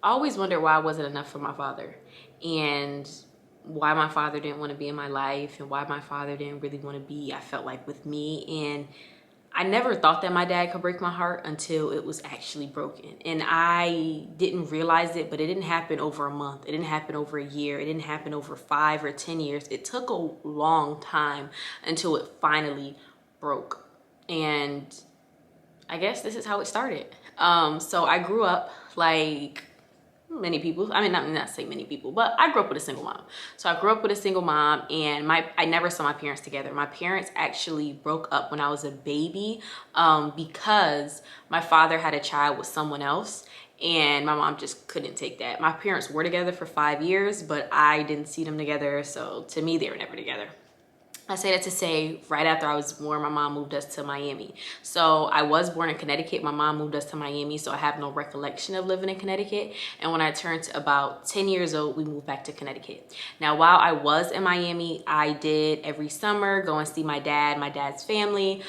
I always wondered why I wasn't enough for my father, and why my father didn't want to be in my life, and why my father didn't really want to be, I felt like, with me. And I never thought that my dad could break my heart until it was actually broken. And I didn't realize it, but it didn't happen over a month. It didn't happen over a year. It didn't happen over 5 or 10 years. It took a long time until it finally broke. And I guess this is how it started. So I grew up like many people. I mean, not say many people, but I grew up with a single mom. So I grew up with a single mom, and I never saw my parents together. My parents actually broke up when I was a baby, because my father had a child with someone else, and my mom just couldn't take that. My parents were together for 5 years, but I didn't see them together. So to me, they were never together. I say that to say, right after I was born, my mom moved us to Miami. So I was born in Connecticut. My mom moved us to Miami, so I have no recollection of living in Connecticut. And when I turned about 10 years old, we moved back to Connecticut. Now, while I was in Miami, I did every summer go and see my dad's family.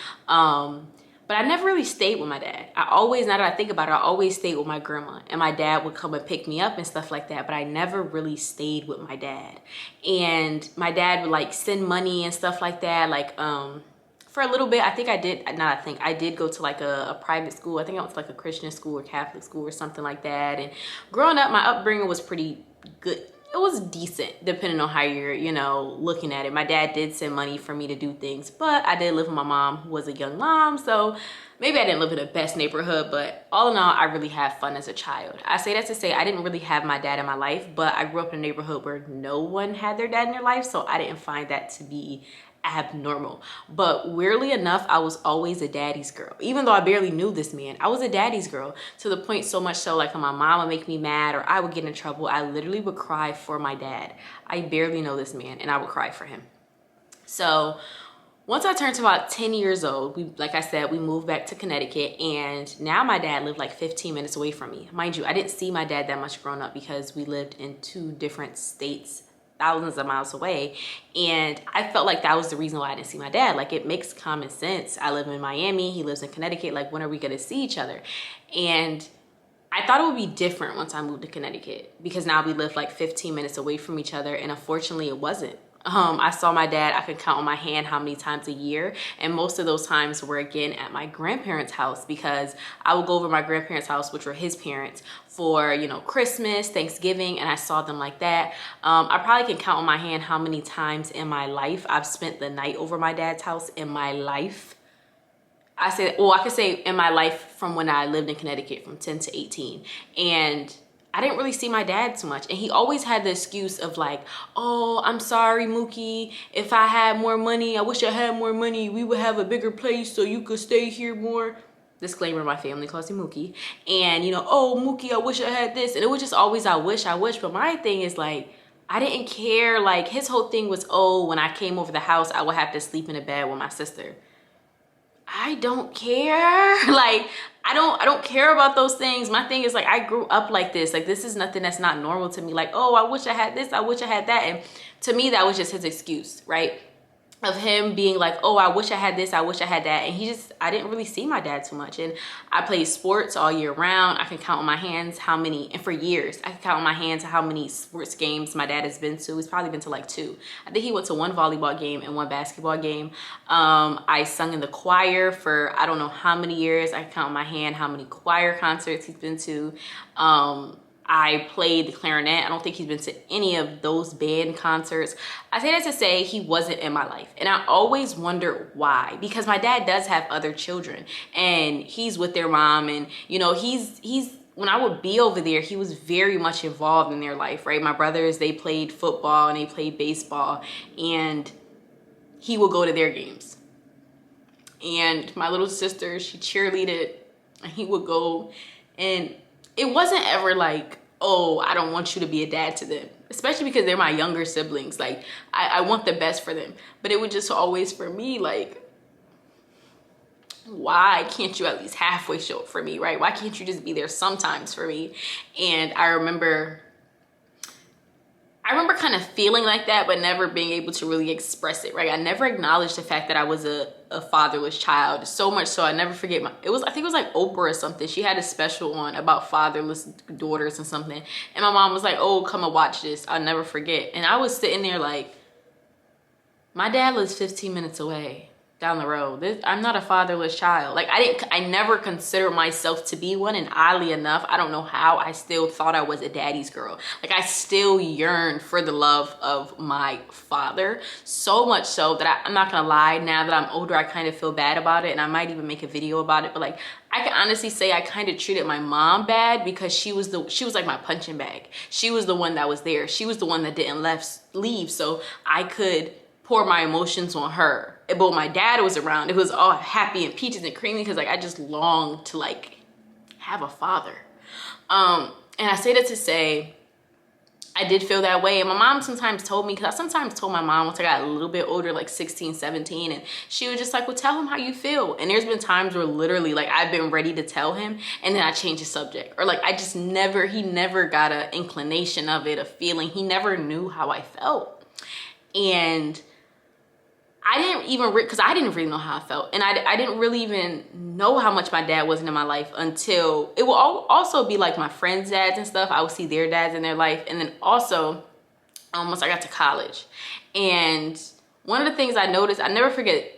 But I never really stayed with my dad. I always, now that I think about it, I always stayed with my grandma, and my dad would come and pick me up and stuff like that, but I never really stayed with my dad. And my dad would like send money and stuff like that, like for a little bit. I did go to like a private school. I think I went to like a Christian school or Catholic school or something like that. And growing up, my upbringing was pretty good. It was decent, depending on how you're, looking at it. My dad did send money for me to do things, but I did live with my mom, who was a young mom, so maybe I didn't live in the best neighborhood, but all in all, I really had fun as a child. I say that to say I didn't really have my dad in my life, but I grew up in a neighborhood where no one had their dad in their life, so I didn't find that to be abnormal. But weirdly enough, I was always a daddy's girl. Even though I barely knew this man, I was a daddy's girl, to the point so much so, like, when my mom would make me mad or I would get in trouble, I literally would cry for my dad. I barely know this man, and I would cry for him. So once I turned to about 10 years old, like I said, we moved back to Connecticut, and now my dad lived like 15 minutes away from me. Mind you, I didn't see my dad that much growing up because we lived in 2 different states, thousands of miles away, and I felt like that was the reason why I didn't see my dad. Like, it makes common sense. I live in Miami, he lives in Connecticut, like, when are we gonna see each other? And I thought it would be different once I moved to Connecticut, because now we live like 15 minutes away from each other, and unfortunately it wasn't. I saw my dad, I could count on my hand how many times a year, and most of those times were again at my grandparents' house, because I would go over to my grandparents' house, which were his parents, for Christmas, Thanksgiving, and I saw them like that. I probably can count on my hand how many times in my life I've spent the night over my dad's house in my life. I could say in my life from when I lived in Connecticut from 10 to 18, and I didn't really see my dad too much. And he always had the excuse of like, oh, I'm sorry, Mookie. If I had more money, I wish I had more money. We would have a bigger place so you could stay here more. Disclaimer, my family calls him Mookie. And, oh, Mookie, I wish I had this. And it was just always, I wish. But my thing is like, I didn't care. Like, his whole thing was, oh, when I came over the house, I would have to sleep in a bed with my sister. I don't care. Like, I don't care about those things. My thing is like, I grew up like this. Like, this is nothing that's not normal to me. Like, oh, I wish I had this, I wish I had that. And to me, that was just his excuse, right? Of him being like, oh, I wish I had this, I wish I had that. And I didn't really see my dad too much. And I played sports all year round. I can count on my hands how many, and for years, I can count on my hands how many sports games my dad has been to. He's probably been to like 2. I think he went to 1 volleyball game and 1 basketball game. I sung in the choir for I don't know how many years. I can count on my hand how many choir concerts he's been to. I played the clarinet. I don't think he's been to any of those band concerts. I say that to say he wasn't in my life. And I always wonder why, because my dad does have other children and he's with their mom, and he's when I would be over there, he was very much involved in their life, right? My brothers, they played football and they played baseball, and he would go to their games. And my little sister, she cheerleaded, and he would go, and it wasn't ever like, oh, I don't want you to be a dad to them, especially because they're my younger siblings. Like, I want the best for them. But it would just always, for me, like, why can't you at least halfway show up for me, right? Why can't you just be there sometimes for me? And I remember I remember kind of feeling like that, but never being able to really express it, right? I never acknowledged the fact that I was a fatherless child. So much so I never forget I think it was like Oprah or something. She had a special on about fatherless daughters and something. And my mom was like, oh, come and watch this. I'll never forget. And I was sitting there like, my dad lives 15 minutes away down the road. I'm not a fatherless child. Like I never considered myself to be one, and oddly enough, I don't know how, I still thought I was a daddy's girl. Like I still yearned for the love of my father, so much so that I'm not gonna lie, now that I'm older, I kind of feel bad about it, and I might even make a video about it, but like I can honestly say I kind of treated my mom bad because she was like my punching bag. She was the one that was there. She was the one that didn't leave, so I could pour my emotions on her. But when my dad was around, it was all happy and peaches and creamy because like I just longed to like have a father. And I say that to say I did feel that way. And my mom sometimes told me, because I sometimes told my mom once I got a little bit older, like 16, 17, and she was just like, well, tell him how you feel. And there's been times where literally like I've been ready to tell him and then I change the subject, or like he never got an inclination of it, a feeling. He never knew how I felt. And I didn't even, because I didn't really know how I felt. And I didn't really even know how much my dad wasn't in my life until, it will also be like my friends' dads and stuff. I would see their dads in their life. And then also, once I got to college. And one of the things I noticed, I never forget,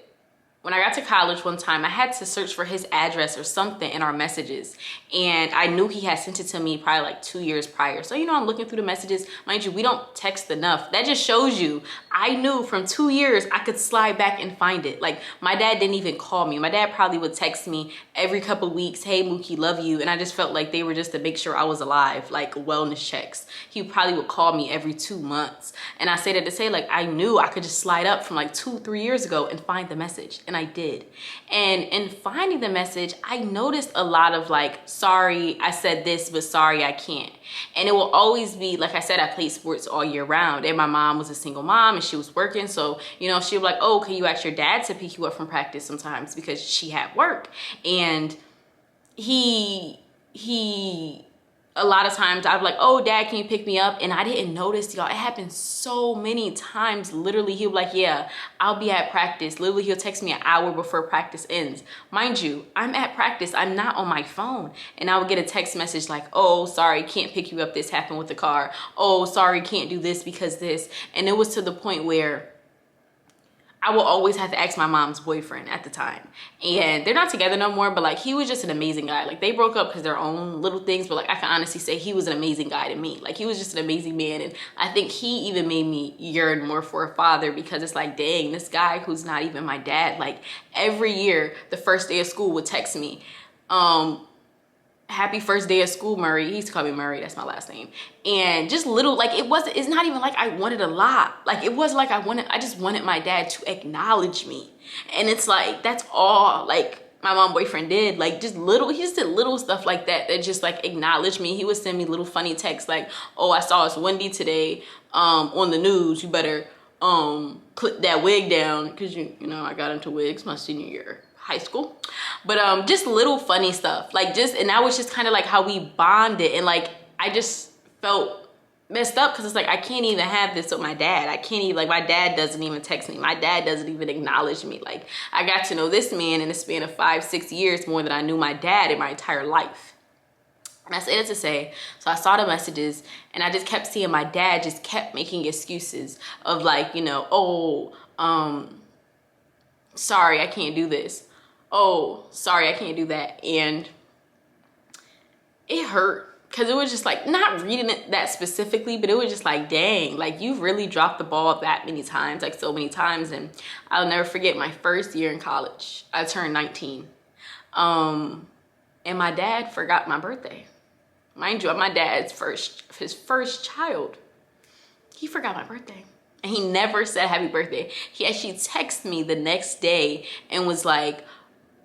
when I got to college one time, I had to search for his address or something in our messages. And I knew he had sent it to me probably like 2 years prior. So, you know, I'm looking through the messages. Mind you, we don't text enough. That just shows you, I knew from 2 years I could slide back and find it. Like my dad didn't even call me. My dad probably would text me every couple weeks, hey Mookie, love you. And I just felt like they were just to make sure I was alive, like wellness checks. He probably would call me every 2 months. And I say that to say, like, I knew I could just slide up from like 2-3 years ago and find the message. And I did. And in finding the message, I noticed a lot of like, sorry, I said this, but sorry, I can't. And it will always be, like I said, I played sports all year round, and my mom was a single mom and she was working. So, you know, she was like, oh, can you ask your dad to pick you up from practice sometimes, because she had work. And he a lot of times I'd be like, oh, dad, can you pick me up? And I didn't notice, y'all. It happened so many times. Literally, he'll be like, yeah, I'll be at practice. Literally, he'll text me an hour before practice ends. Mind you, I'm at practice. I'm not on my phone. And I would get a text message like, oh, sorry, can't pick you up. This happened with the car. Oh, sorry, can't do this because this. And it was to the point where I will always have to ask my mom's boyfriend at the time. And they're not together no more, but like he was just an amazing guy. Like they broke up because their own little things, but like I can honestly say he was an amazing guy to me. Like he was just an amazing man. And I think he even made me yearn more for a father, because it's like, dang, this guy who's not even my dad, like every year, the first day of school would text me, happy first day of school, Murray. He used to call me Murray. That's my last name. And just little, like it's not even like I wanted a lot. Like it was like I just wanted my dad to acknowledge me. And it's like, that's all like my mom boyfriend did. Like just little, he just did little stuff like that just like acknowledged me. He would send me little funny texts like, oh, I saw it's windy today on the news. You better clip that wig down, because you know I got into wigs my senior year high school. But just little funny stuff, like and that was just kind of like how we bonded. And like I just felt messed up, because it's like I can't even have this with my dad. I can't even, like my dad doesn't even text me. My dad doesn't even acknowledge me. Like I got to know this man in the span of 5-6 years more than I knew my dad in my entire life. And I say that to say, so I saw the messages and I just kept seeing my dad just kept making excuses of like, you know, oh, sorry, I can't do this. Oh, sorry, I can't do that. And it hurt, because it was just like, not reading it that specifically, but it was just like, dang, like you've really dropped the ball that many times, like so many times. And I'll never forget my first year in college. I turned 19. And my dad forgot my birthday. Mind you, I'm my dad's his first child. He forgot my birthday. And he never said happy birthday. He actually texted me the next day and was like,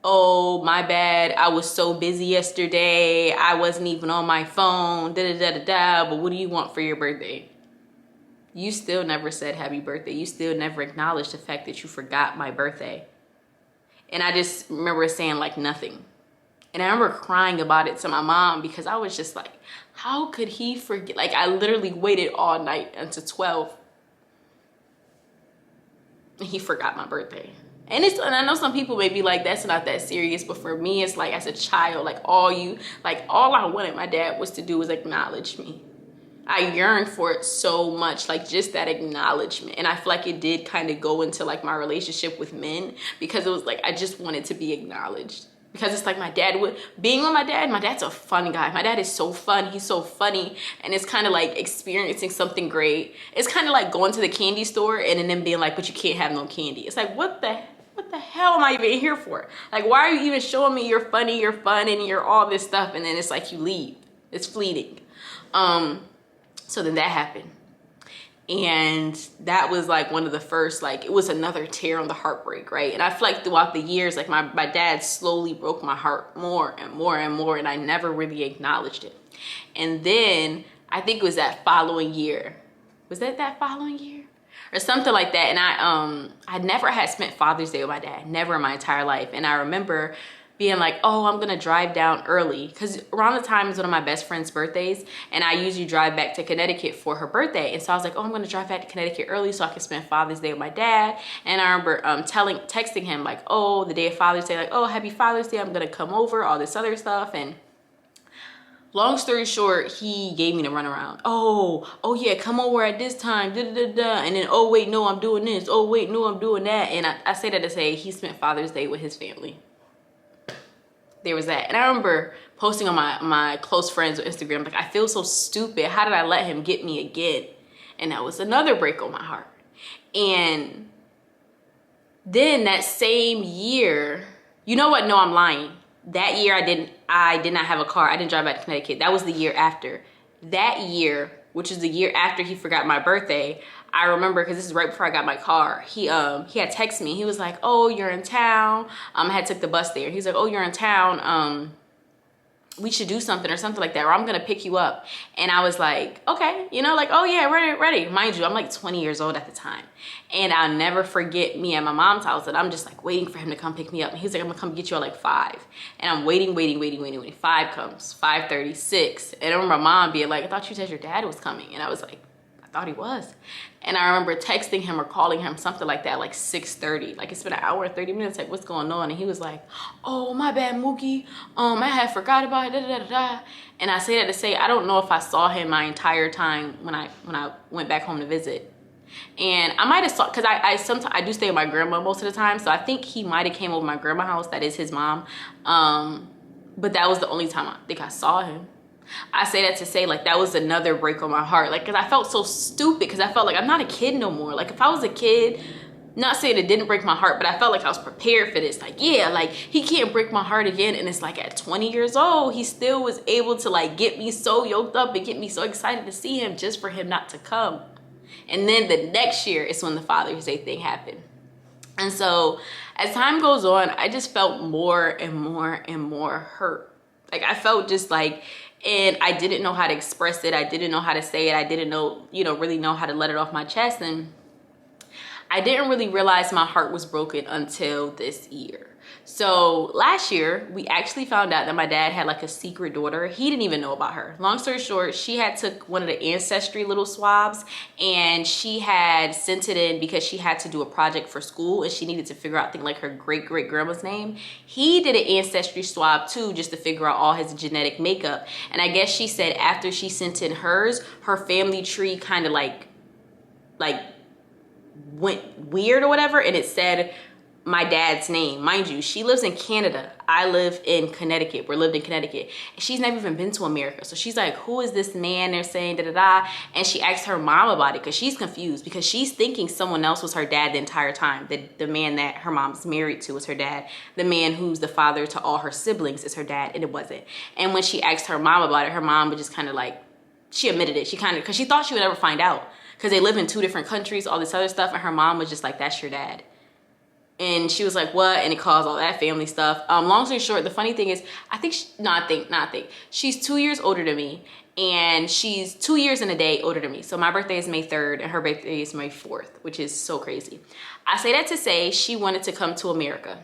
oh, my bad, I was so busy yesterday, I wasn't even on my phone, da-da-da-da-da, but what do you want for your birthday? You still never said happy birthday. You still never acknowledged the fact that you forgot my birthday. And I just remember saying like nothing. And I remember crying about it to my mom because I was just like, how could he forget? Like, I literally waited all night until 12 and he forgot my birthday. And I know some people may be like, that's not that serious, but for me, it's like, as a child, like all I wanted my dad was to do was acknowledge me. I yearned for it so much, like just that acknowledgement. And I feel like it did kind of go into like my relationship with men, because it was like, I just wanted to be acknowledged. Because it's like being with my dad's a fun guy. My dad is so fun, he's so funny. And it's kind of like experiencing something great. It's kind of like going to the candy store and then being like, but you can't have no candy. It's like, what the hell am I even here for? Like, why are you even showing me you're funny, you're fun, and you're all this stuff, and then it's like you leave. It's fleeting. So then that happened. And that was like one of the first, like, it was another tear on the heartbreak, right? And I feel like throughout the years, like my dad slowly broke my heart more and more and more, and I never really acknowledged it. And then I think it was that following year. Was that following year? Or something like that. And I never had spent Father's Day with my dad, never in my entire life. And I remember being like, oh, I'm gonna drive down early, because around the time is one of my best friend's birthdays, and I usually drive back to Connecticut for her birthday. And so I was like, oh, I'm gonna drive back to Connecticut early so I can spend Father's Day with my dad. And I remember texting him like, oh, the day of Father's Day, like, oh, happy Father's Day, I'm gonna come over, all this other stuff. And long story short, he gave me the runaround. Oh yeah, come over at this time, da da da. And then, oh wait, no, I'm doing this. Oh wait, no, I'm doing that. And I say that to say he spent Father's Day with his family. There was that. And I remember posting on my close friends on Instagram, like, I feel so stupid. How did I let him get me again? And that was another break on my heart. And then that same year, you know what? No, I'm lying. That year I did not have a car. I didn't drive back to Connecticut. That was the year after. That year, which is the year after he forgot my birthday, I remember, because this is right before I got my car, he had texted me. He was like, oh, you're in town. I had took the bus there. He's like, oh, you're in town. We should do something or something like that, or I'm gonna pick you up. And I was like, okay, you know, like, oh yeah, ready. Mind you, I'm like 20 years old at the time. And I'll never forget me at my mom's house, and I'm just like waiting for him to come pick me up. And he's like, I'm gonna come get you at like 5. And I'm waiting. 5 comes, 5:30, 6. And I remember my mom being like, I thought you said your dad was coming. And I was like, I thought he was. And I remember texting him or calling him, something like that, like 6:30. Like, it's been an hour and 30 minutes. Like, what's going on? And he was like, oh, my bad, Mookie. I had forgot about it. Da, da, da, da. And I say that to say, I don't know if I saw him my entire time when I went back home to visit. And I might have saw, because I do stay with my grandma most of the time. So I think he might have came over my grandma's house. That is his mom. But that was the only time I think I saw him. I say that to say, like, that was another break on my heart. Like, because I felt so stupid, because I felt like I'm not a kid no more. Like, if I was a kid, not saying it didn't break my heart, but I felt like I was prepared for this. Like, yeah, like, he can't break my heart again. And it's like, at 20 years old, he still was able to, like, get me so yoked up and get me so excited to see him, just for him not to come. And then the next year is when the Father's Day thing happened. And so as time goes on, I just felt more and more and more hurt. Like, I felt just like, and I didn't know how to express it. I didn't know how to say it. I didn't know, really know how to let it off my chest. And I didn't really realize my heart was broken until this year. So last year, we actually found out that my dad had like a secret daughter. He didn't even know about her. Long story short, she had took one of the ancestry little swabs, and she had sent it in because she had to do a project for school, and she needed to figure out things like her great grandma's name. He did an ancestry swab too, just to figure out all his genetic makeup. And I guess she said after she sent in hers, her family tree kind of like went weird or whatever, and it said my dad's name. Mind you, she lives in Canada. I live in Connecticut. We lived in Connecticut. She's never even been to America. So she's like, who is this man they're saying da da da? And she asked her mom about it, because she's confused, because she's thinking someone else was her dad the entire time. The man that her mom's married to is her dad. The man who's the father to all her siblings is her dad, and it wasn't. And when she asked her mom about it, her mom would just kind of like, she admitted it. She kind of, because she thought she would never find out, because they live in 2 different countries, all this other stuff. And her mom was just like, that's your dad. And she was like, what? And it caused all that family stuff. Long story short, the funny thing is, she's 2 years older than me, and she's 2 years and a day older than me. So my birthday is May 3rd and her birthday is May 4th, which is so crazy. I say that to say she wanted to come to America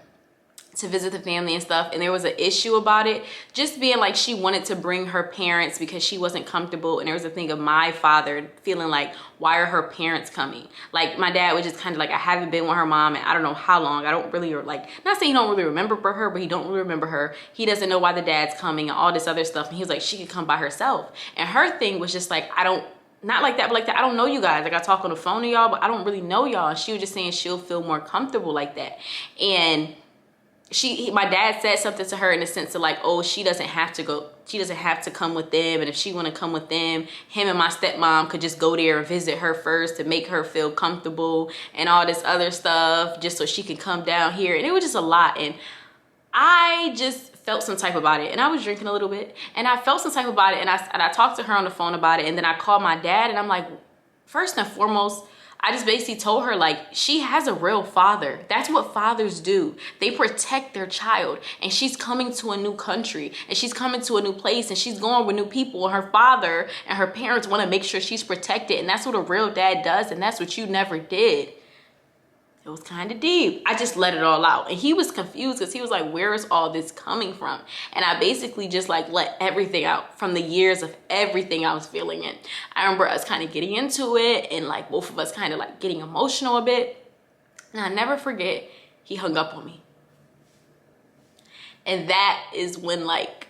to visit the family and stuff, and there was an issue about it, just being like she wanted to bring her parents because she wasn't comfortable. And there was a thing of my father feeling like, why are her parents coming? Like my dad was just kind of like, I haven't been with her mom and I don't know how long. I don't really, like, not saying he don't really remember her, but he don't really remember her. He doesn't know why the dad's coming and all this other stuff. And he was like, she could come by herself. And her thing was just like, not like that, but like that, I don't know you guys. Like I talk on the phone to y'all, but I don't really know y'all. And she was just saying she'll feel more comfortable like that. And my dad said something to her in the sense of like, oh, she doesn't have to come with them, and if she want to come with them, him and my stepmom could just go there and visit her first to make her feel comfortable and all this other stuff, just so she can come down here. And it was just a lot, and I just felt some type about it. And I was drinking a little bit, and I felt some type about it, and I talked to her on the phone about it, and then I called my dad, and I'm like, first and foremost, I just basically told her, like, she has a real father. That's what fathers do. They protect their child. And she's coming to a new country, and she's coming to a new place, and she's going with new people. And her father and her parents want to make sure she's protected. And that's what a real dad does. And that's what you never did. It was kind of deep. I just let it all out. And he was confused because he was like, where is all this coming from? And I basically just like let everything out from the years of everything I was feeling. And I remember us kind of getting into it, and like both of us kind of like getting emotional a bit. And I never forget, he hung up on me. And that is when like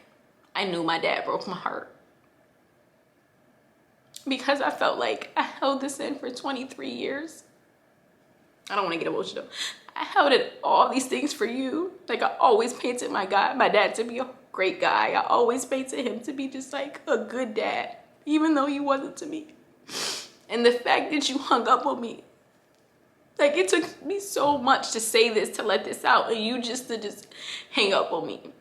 I knew my dad broke my heart. Because I felt like I held this in for 23 years. I don't want to get emotional. I held it all these things for you. Like I always painted my dad to be a great guy. I always painted him to be just like a good dad, even though he wasn't to me. And the fact that you hung up on me, like it took me so much to say this, to let this out, and you just hang up on me.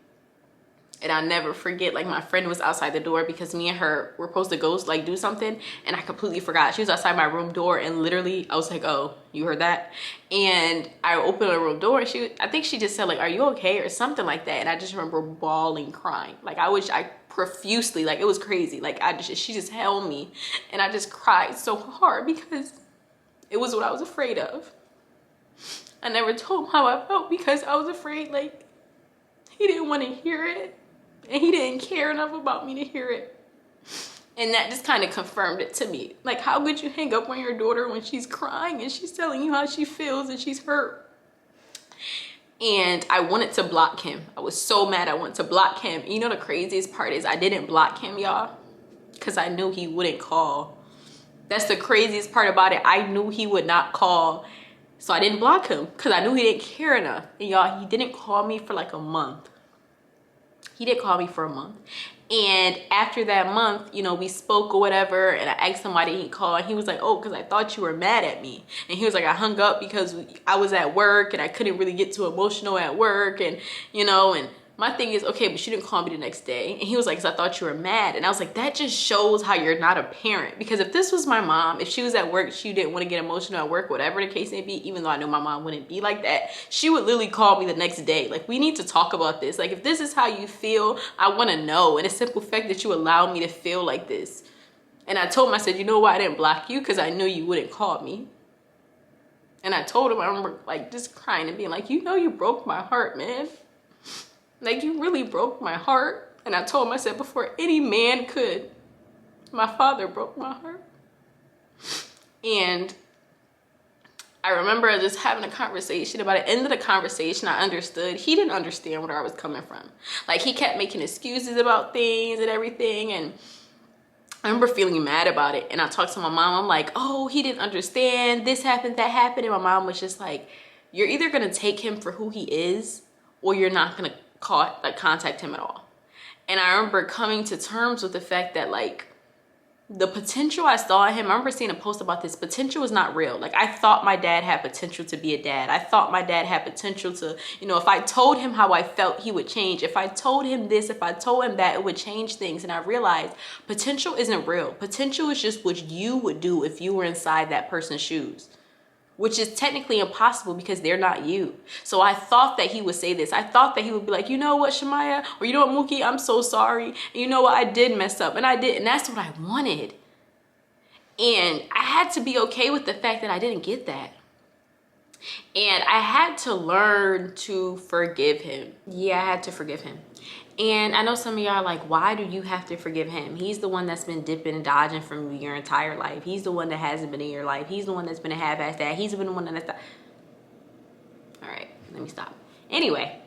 And I'll never forget, like my friend was outside the door because me and her were supposed to go like do something, and I completely forgot. She was outside my room door, and literally I was like, oh, you heard that? And I opened the room door, and I think she just said like, are you okay? Or something like that. And I just remember bawling, crying. Like I profusely, like it was crazy. Like she just held me, and I just cried so hard because it was what I was afraid of. I never told him how I felt because I was afraid like he didn't want to hear it. And he didn't care enough about me to hear it. And that just kind of confirmed it to me. Like, how could you hang up on your daughter when she's crying and she's telling you how she feels and she's hurt? And I wanted to block him. I was so mad I wanted to block him. You know the craziest part is I didn't block him, y'all, because I knew he wouldn't call. That's the craziest part about it. I knew he would not call. So I didn't block him because I knew he didn't care enough. And y'all, he didn't call me for like a month. He did call me for a month. And after that month, you know, we spoke or whatever, and I asked him why didn't he call, and he was like, oh, because I thought you were mad at me. And he was like, I hung up because I was at work and I couldn't really get too emotional at work, and you know, and my thing is, okay, but you didn't call me the next day. And he was like, because I thought you were mad. And I was like, that just shows how you're not a parent. Because if this was my mom, if she was at work, she didn't want to get emotional at work, whatever the case may be, even though I know my mom wouldn't be like that, she would literally call me the next day. Like, we need to talk about this. Like, if this is how you feel, I want to know. And the simple fact that you allow me to feel like this. And I told him, I said, you know why I didn't block you? Because I knew you wouldn't call me. And I told him, I remember like just crying and being like, you know, you broke my heart, man. Like, you really broke my heart. And I told him, I said, before any man could, my father broke my heart. And I remember just having a conversation. By the end of the conversation, I understood. He didn't understand where I was coming from. Like, he kept making excuses about things and everything. And I remember feeling mad about it. And I talked to my mom. I'm like, oh, he didn't understand. This happened, that happened. And my mom was just like, you're either going to take him for who he is, or you're not going to contact him at all. And I remember coming to terms with the fact that like the potential I saw in him, I remember seeing a post about this, potential is not real. Like, I thought my dad had potential to be a dad. I thought my dad had potential to, you know, if I told him how I felt, he would change. If I told him this, if I told him that, it would change things. And I realized potential isn't real. Potential is just what you would do if you were inside that person's shoes, which is technically impossible because they're not you. So I thought that he would say this. I thought that he would be like, you know what, Shamaya? Or you know what, Mookie? I'm so sorry. And you know what? I did mess up. And I did. And that's what I wanted. And I had to be okay with the fact that I didn't get that. And I had to learn to forgive him. Yeah, I had to forgive him. And I know some of y'all are like, why do you have to forgive him? He's the one that's been dipping and dodging from you your entire life. He's the one that hasn't been in your life. He's the one that's been a half-ass dad. He's been the one that's... All right, let me stop. Anyway,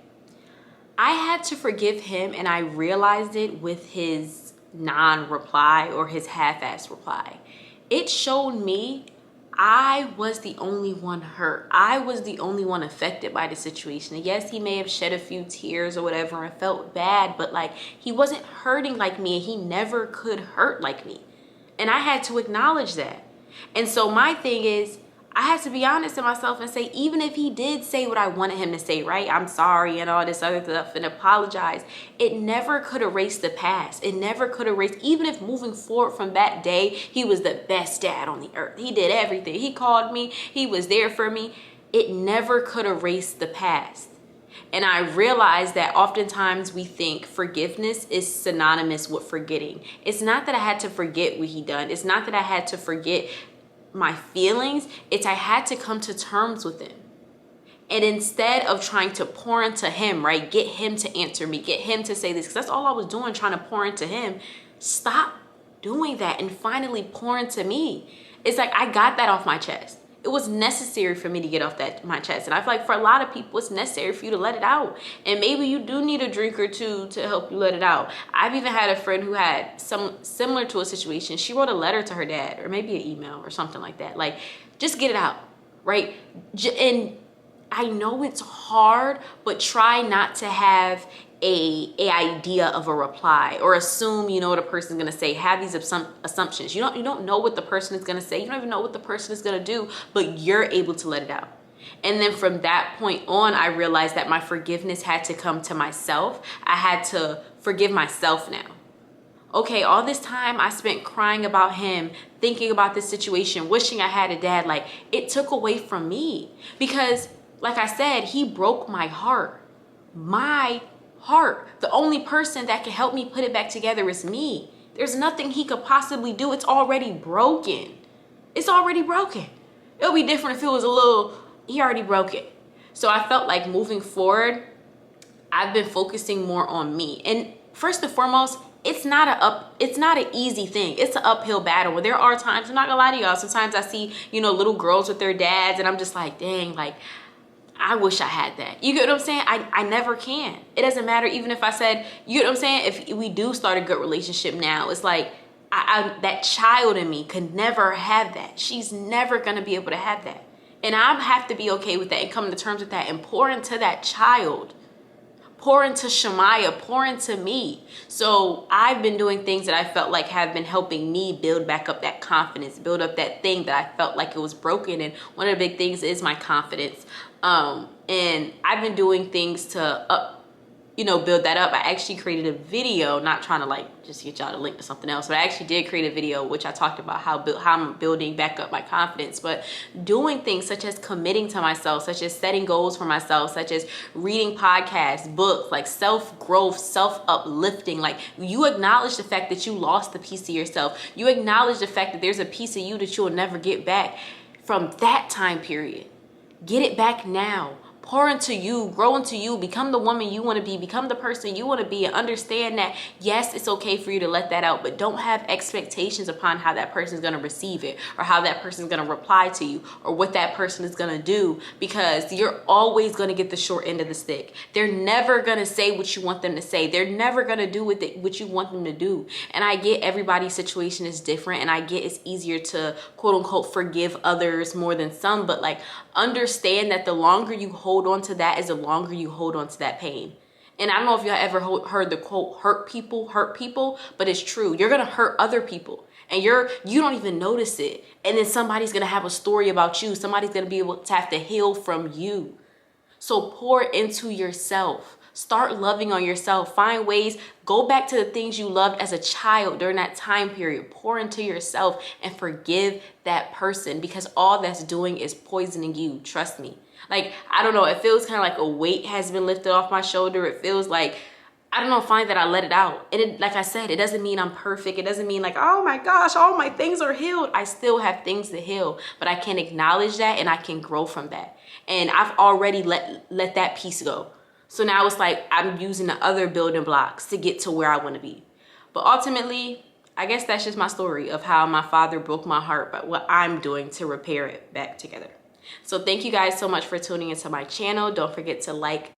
I had to forgive him, and I realized it with his non-reply or his half-ass reply. It showed me I was the only one hurt. I was the only one affected by the situation. And yes, he may have shed a few tears or whatever and felt bad, but like, he wasn't hurting like me, and he never could hurt like me. And I had to acknowledge that. And so my thing is, I had to be honest to myself and say, even if he did say what I wanted him to say, right? I'm sorry and all this other stuff and apologize. It never could erase the past. It never could erase, even if moving forward from that day, he was the best dad on the earth. He did everything. He called me. He was there for me. It never could erase the past. And I realized that oftentimes we think forgiveness is synonymous with forgetting. It's not that I had to forget what he done. It's not that I had to forget my feelings. It's I had to come to terms with him. And instead of trying to pour into him, right, get him to answer me, get him to say this, because that's all I was doing, trying to pour into him. Stop doing that and finally pour into me. It's like I got that off my chest. It was necessary for me to get off my chest. And I feel like for a lot of people, it's necessary for you to let it out. And maybe you do need a drink or two to help you let it out. I've even had a friend who had some similar to a situation. She wrote a letter to her dad, or maybe an email or something like that. Like, just get it out, right? And I know it's hard, but try not to have a idea of a reply or assume you know what a person's gonna say. Have these assumptions. You don't know what the person is gonna say. You don't even know what the person is gonna do, but you're able to let it out. And then from that point on, I realized that my forgiveness had to come to myself. I had to forgive myself now. Okay, all this time I spent crying about him, thinking about this situation, wishing I had a dad. Like, it took away from me because, like I said, he broke my heart. My heart. The only person that can help me put it back together is me. There's nothing he could possibly do. It's already broken. It's already broken. It'll be different if it was he already broke it. So I felt like moving forward, I've been focusing more on me. And first and foremost, it's not an easy thing. It's an uphill battle. There are times, I'm not gonna lie to y'all, sometimes I see, little girls with their dads and I'm just like, dang, like, I wish I had that. You get what I'm saying? I never can. It doesn't matter even if I said, you get what I'm saying? If we do start a good relationship now, it's like that child in me could never have that. She's never going to be able to have that. And I have to be okay with that and come to terms with that and pour into that child. Pour into Shemaiah, pour into me. So I've been doing things that I felt like have been helping me build back up that confidence, build up that thing that I felt like it was broken. And one of the big things is my confidence. And I've been doing things to build that up. I actually created a video, not trying to like just get y'all to link to something else, but I actually did create a video which I talked about how I'm building back up my confidence, but doing things such as committing to myself, such as setting goals for myself, such as reading podcasts, books, like self-growth, self-uplifting. Like, you acknowledge the fact that you lost a piece of yourself. You acknowledge the fact that there's a piece of you that you'll never get back from that time period. Get it back now. Pour into you, grow into you, become the woman you want to be, become the person you want to be, and understand that, yes, it's okay for you to let that out, but don't have expectations upon how that person is going to receive it or how that person is going to reply to you or what that person is going to do, because you're always going to get the short end of the stick. They're never going to say what you want them to say. They're never going to do what you want them to do. And I get everybody's situation is different, and I get it's easier to quote unquote forgive others more than some, but like, understand that the longer you hold on to that is the longer you hold on to that pain. And I don't know if y'all ever heard the quote, hurt people, but it's true. You're going to hurt other people and you don't even notice it. And then somebody's going to have a story about you. Somebody's going to be able to have to heal from you. So pour into yourself. Start loving on yourself. Find ways. Go back to the things you loved as a child during that time period. Pour into yourself and forgive that person, because all that's doing is poisoning you. Trust me. Like, I don't know. It feels kind of like a weight has been lifted off my shoulder. It feels like I don't know, find that I let it out. And it, like I said, it doesn't mean I'm perfect. It doesn't mean like, oh my gosh, all my things are healed. I still have things to heal, but I can acknowledge that and I can grow from that. And I've already let that piece go. So now it's like I'm using the other building blocks to get to where I want to be. But ultimately, I guess that's just my story of how my father broke my heart, but what I'm doing to repair it back together. So thank you guys so much for tuning into my channel. Don't forget to like,